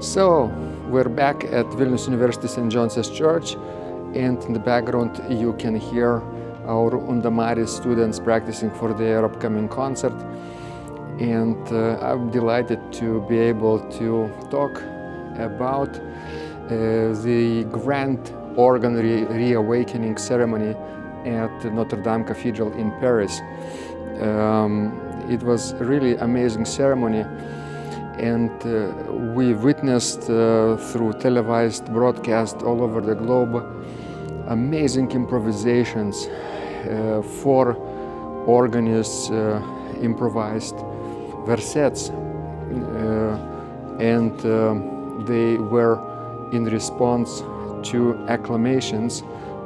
So, we're back at Vilnius University St. John's Church, and in the background you can hear our Undamaris students practicing for their upcoming concert. And I'm delighted to be able to talk about the grand organ reawakening ceremony at Notre Dame Cathedral in Paris. It was a really amazing ceremony, and we witnessed through televised broadcast all over the globe amazing improvisations. Four organists improvised versets, and they were in response to acclamations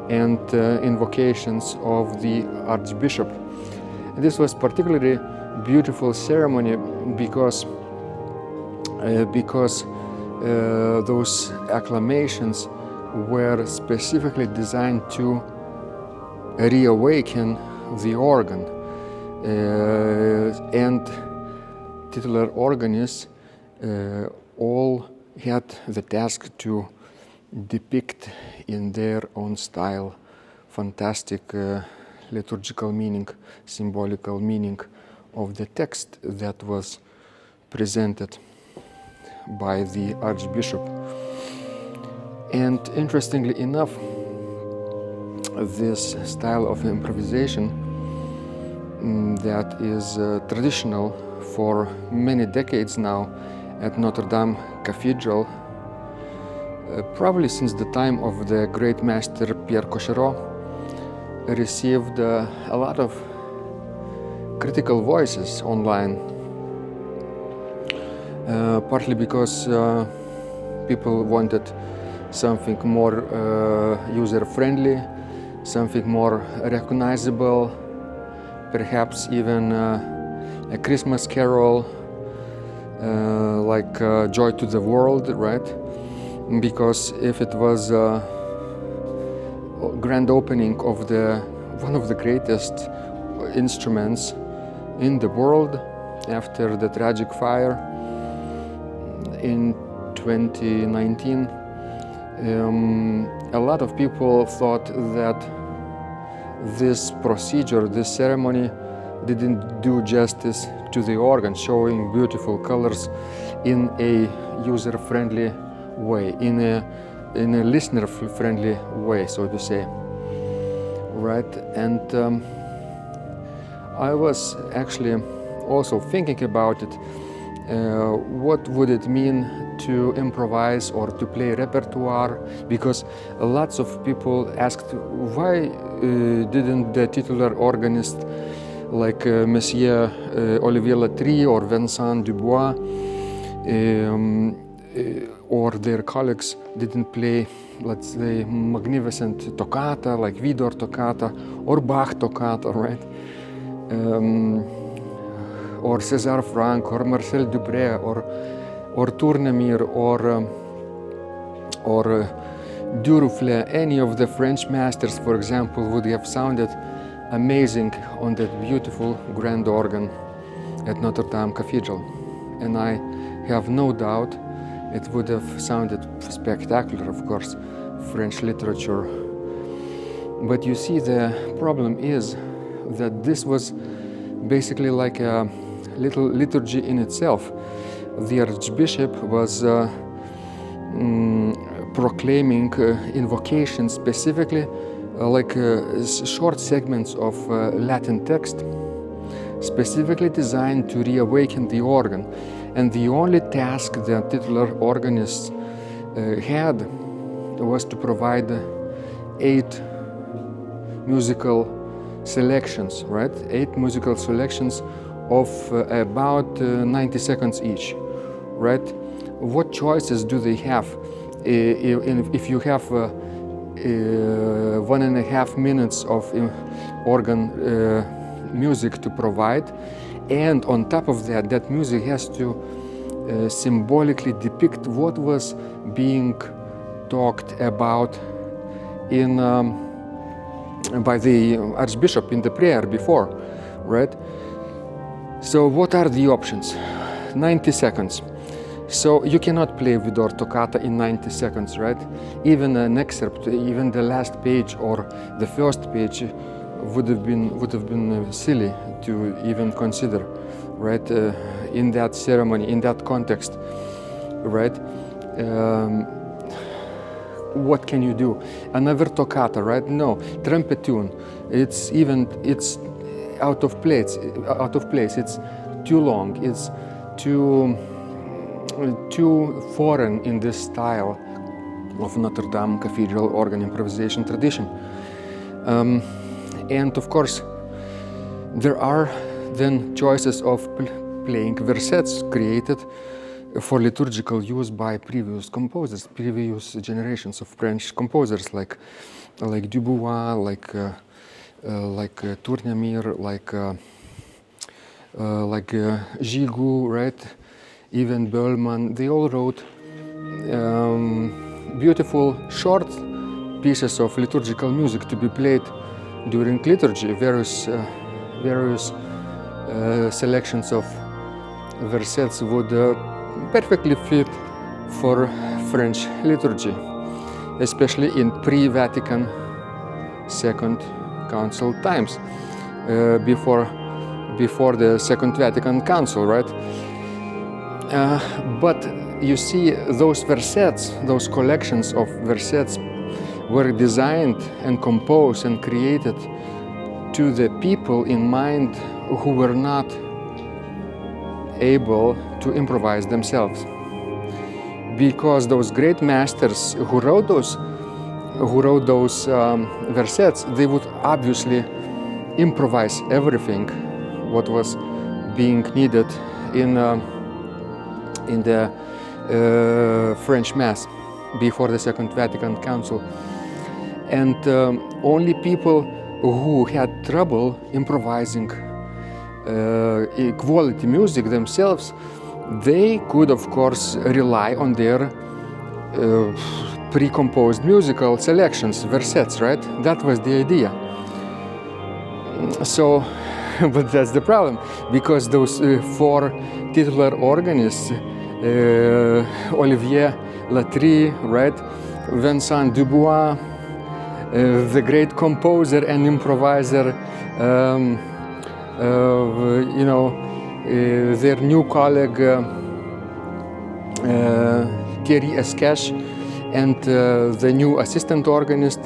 and invocations of the Archbishop. And this was particularly beautiful ceremony because those acclamations were specifically designed to reawaken the organ, and titular organists all had the task to depict in their own style fantastic liturgical meaning, symbolical meaning of the text that was presented by the Archbishop. And interestingly enough, this style of improvisation that is traditional for many decades now at Notre Dame Cathedral, probably since the time of the great master Pierre Cochereau, received a lot of critical voices online, partly because people wanted something more user-friendly, something more recognizable, perhaps even a Christmas carol like Joy to the World, right? Because if it was a grand opening of one of the greatest instruments in the world after the tragic fire in 2019, a lot of people thought that this procedure, this ceremony, didn't do justice to the organ, showing beautiful colors in a user-friendly way, in a listener-friendly way, so to say, right? And I was actually also thinking about it. What would it mean to improvise or to play repertoire? Because lots of people asked, why didn't the titular organist like Monsieur Olivier Latry or Vincent Dubois or their colleagues didn't play, let's say, magnificent toccata like Widor toccata or Bach toccata, right? Or César Franck or Marcel Dupré or Tournemire or Durufle. Any of the French masters, for example, would have sounded amazing on that beautiful grand organ at Notre Dame Cathedral. And I have no doubt it would have sounded spectacular, of course, French literature. But you see, the problem is that this was basically like a little liturgy in itself. The Archbishop was proclaiming invocations, specifically like short segments of Latin text, specifically designed to reawaken the organ. And the only task the titular organists had was to provide 8 musical selections, right? 8 musical selections of about 90 seconds each, right? What choices do they have? If you have 1.5 minutes of organ music to provide, and on top of that, that music has to symbolically depict what was being talked about in by the Archbishop in the prayer before, right? So what are the options? 90 seconds. So you cannot play Vidor toccata in 90 seconds, right? Even an excerpt, even the last page or the first page would have been silly to even consider, right? In that ceremony, in that context, right? What can you do? Another toccata, right? No, trumpet tune. It's out of place. It's too long. It's too foreign in this style of Notre Dame Cathedral organ improvisation tradition. And of course, there are then choices of playing versets created for liturgical use by previous composers, previous generations of French composers like Dubois, like Tournemire, like Gigoux, right? Even Böhlmann. They all wrote beautiful short pieces of liturgical music to be played during liturgy. Various selections of versets would perfectly fit for French liturgy, especially in pre-Vatican II Council times, before the Second Vatican Council, right? But you see, those versets, those collections of versets, were designed and composed and created to the people in mind who were not able to improvise themselves, because those great masters who wrote those versets, they would obviously improvise everything what was being needed in the French Mass before the Second Vatican Council, and only people who had trouble improvising quality music themselves, they could of course rely on their pre-composed musical selections, versets, right? That was the idea. So, but that's the problem, because those four titular organists, Olivier Latry, right? Vincent Dubois, the great composer and improviser, their new colleague Thierry Escaich, and the new assistant organist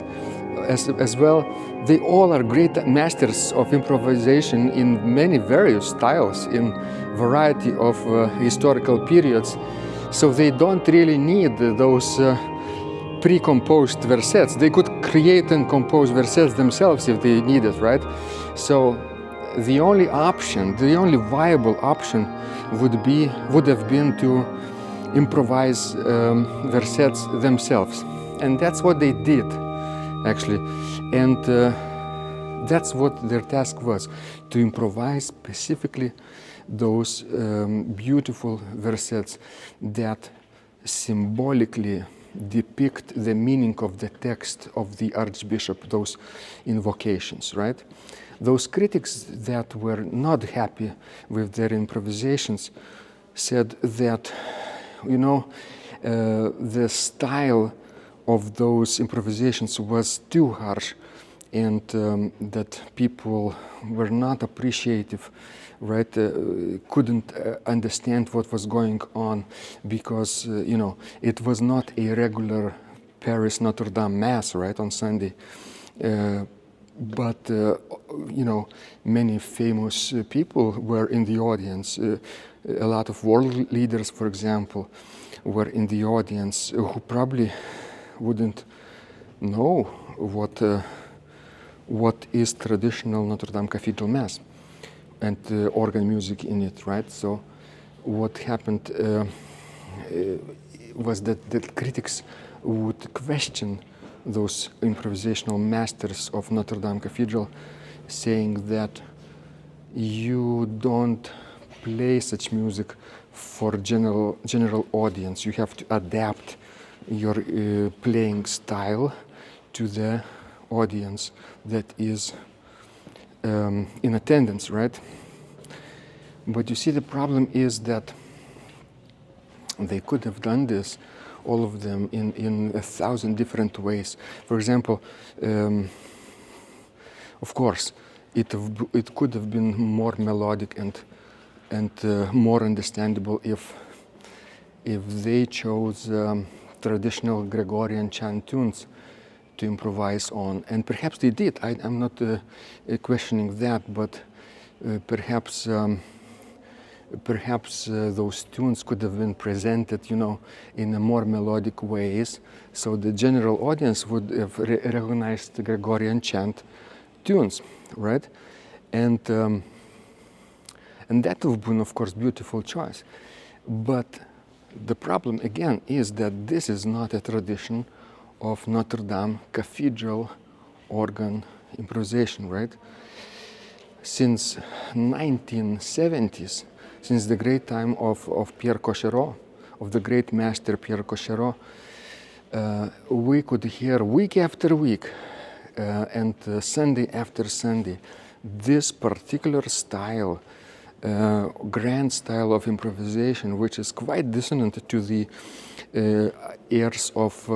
as well. They all are great masters of improvisation in many various styles, in variety of historical periods. So they don't really need those pre-composed versets. They could create and compose versets themselves if they needed, right? So the only option, the only viable option would have been to improvise versets themselves. And that's what they did, actually. And that's what their task was, to improvise specifically those beautiful versets that symbolically depict the meaning of the text of the Archbishop, those invocations, right? Those critics that were not happy with their improvisations said that, the style of those improvisations was too harsh, and that people were not appreciative, right? Couldn't understand what was going on, because it was not a regular Paris Notre Dame Mass, right, on Sunday. But many famous people were in the audience. A lot of world leaders, for example, were in the audience, who probably wouldn't know what is traditional Notre Dame Cathedral Mass and organ music in it, right? So what happened was that the critics would question those improvisational masters of Notre Dame Cathedral, saying that you don't play such music for general audience. You have to adapt your playing style to the audience that is in attendance, right? But you see, the problem is that They could have done this, all of them, in 1,000 different ways. For example, of course, it could have been more melodic and more understandable if they chose traditional Gregorian chant tunes to improvise on, and perhaps they did. I'm not questioning that, but perhaps those tunes could have been presented, in a more melodic ways, so the general audience would have recognized the Gregorian chant tunes, right? And that would have been, of course, beautiful choice. But the problem, again, is that this is not a tradition of Notre Dame Cathedral organ improvisation, right? Since 1970s, since the great time of Pierre Cochereau, of the great master Pierre Cochereau, we could hear week after week and Sunday after Sunday this particular style, grand style of improvisation, which is quite dissonant to the ears of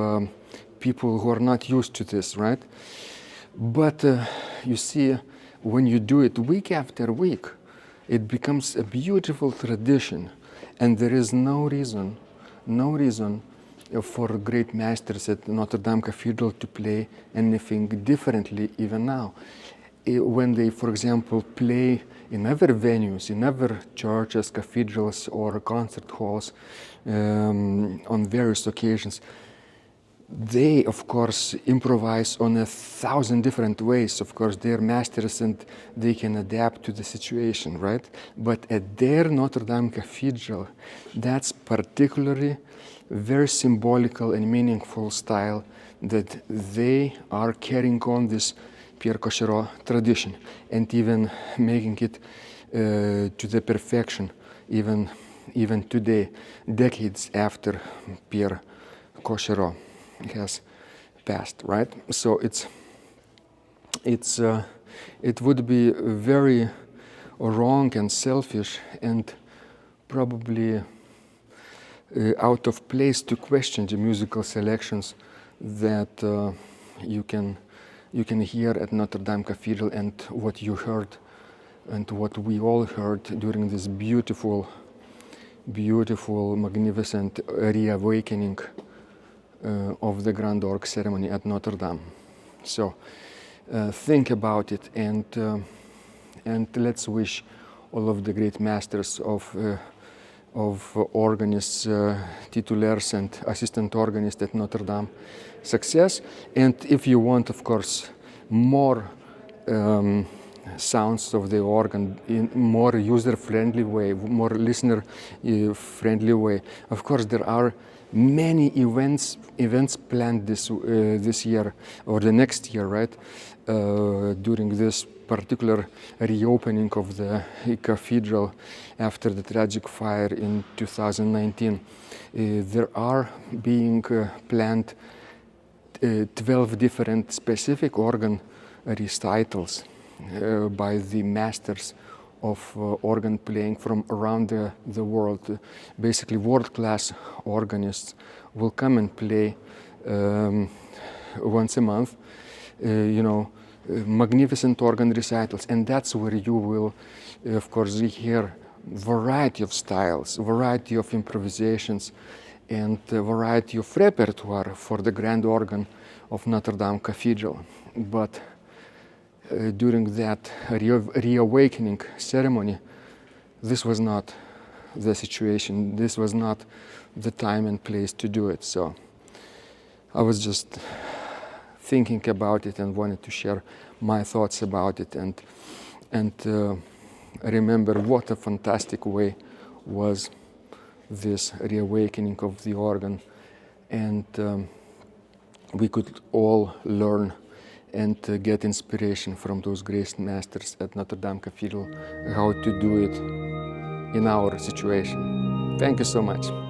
people who are not used to this, right? But you see, when you do it week after week, it becomes a beautiful tradition, and there is no reason for great masters at Notre Dame Cathedral to play anything differently even now. When they, for example, play in other venues, in other churches, cathedrals, or concert halls on various occasions, they, of course, improvise on 1,000 different ways. Of course, they're masters and they can adapt to the situation, right? But at their Notre Dame Cathedral, that's particularly very symbolical and meaningful style that they are carrying on this Pierre Cochereau tradition and even making it to the perfection, even today, decades after Pierre Cochereau has passed, right? So it would be very wrong and selfish and probably out of place to question the musical selections that you can hear at Notre Dame Cathedral, and what you heard and what we all heard during this beautiful, magnificent reawakening of the Grand Orgue ceremony at Notre Dame. So think about it, and let's wish all of the great masters of organists, titulaires, and assistant organists at Notre Dame success. And if you want, of course, more sounds of the organ in more user-friendly way, more listener-friendly way, of course, there are many events planned this year or the next year, right? During this particular reopening of the cathedral after the tragic fire in 2019. There are being planned 12 different specific organ recitals by the masters of organ playing from around the world. Basically, world-class organists will come and play once a month, magnificent organ recitals, and that's where you will, of course, hear variety of styles, variety of improvisations, and variety of repertoire for the grand organ of Notre Dame Cathedral. But during that reawakening ceremony, this was not the situation. This was not the time and place to do it. So I was just thinking about it and wanted to share my thoughts about it, and remember what a fantastic way was this reawakening of the organ, and we could all learn and get inspiration from those great masters at Notre Dame Cathedral, how to do it in our situation. Thank you so much.